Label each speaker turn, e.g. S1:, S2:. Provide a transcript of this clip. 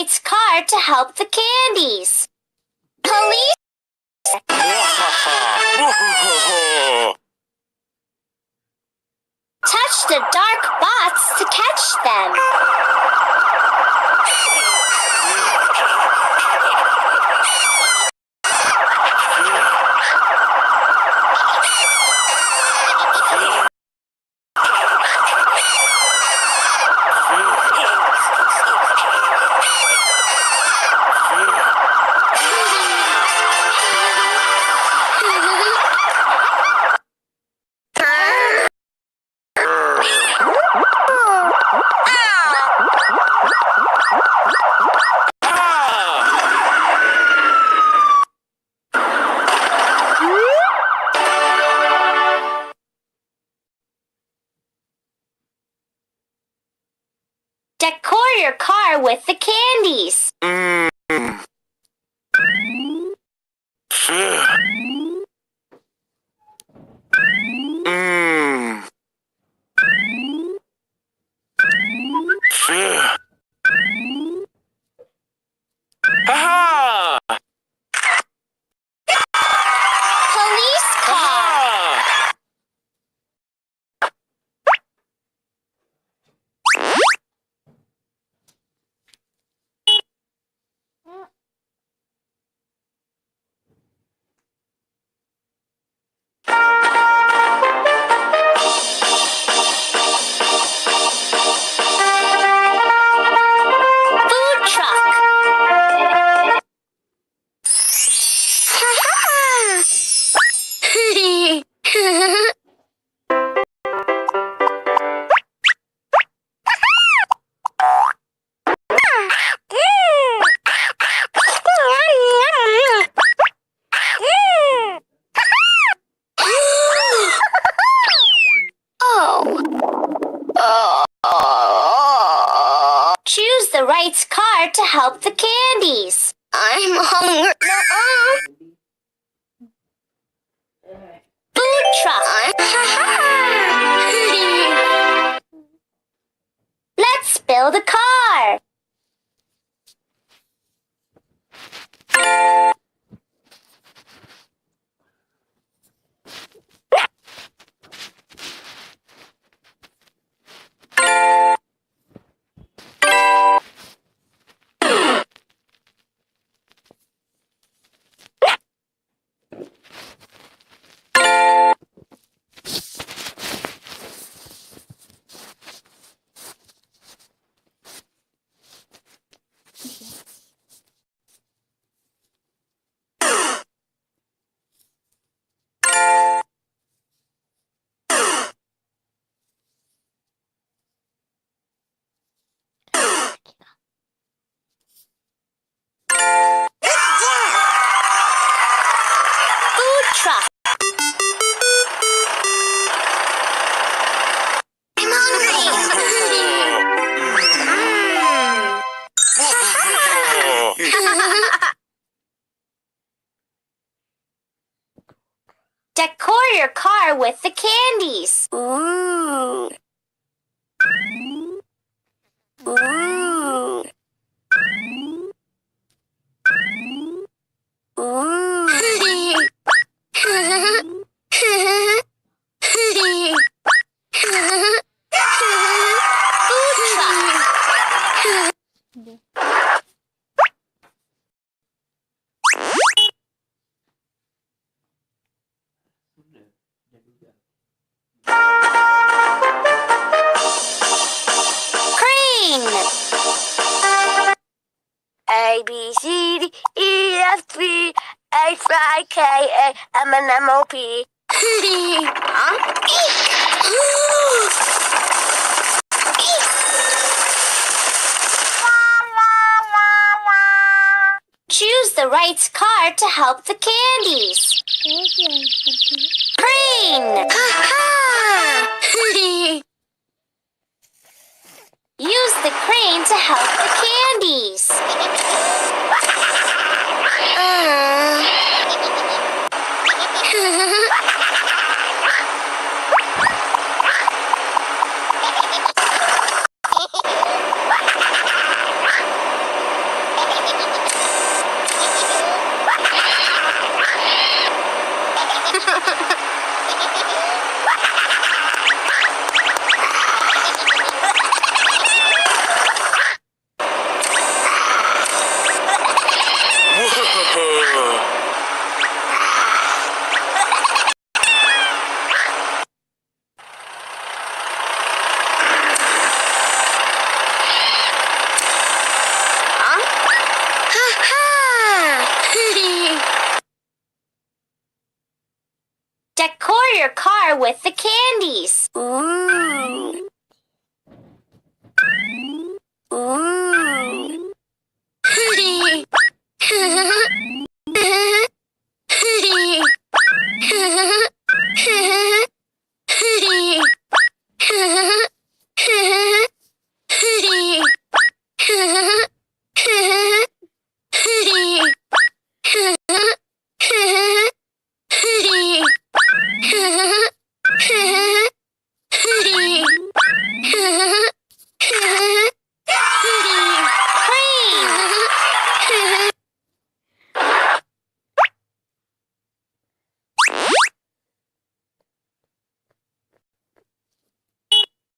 S1: right's car to help the candies. Police! Touch the dark spots to catch them. Decor your car with the candies. Police car. Food truck. Choose the right car to help the candies. I'm hungry. Food truck. Let's build a car. Food truck. I'm hungry. Decor your car with the candies. Ooh. Ooh. A, B, C, D, E, F, G, H, I, K, L, M, N, M, O, P. Choose the right car to help the candies. Crane! Use the crane to help the candies.
S2: with the candies.
S1: Ooh.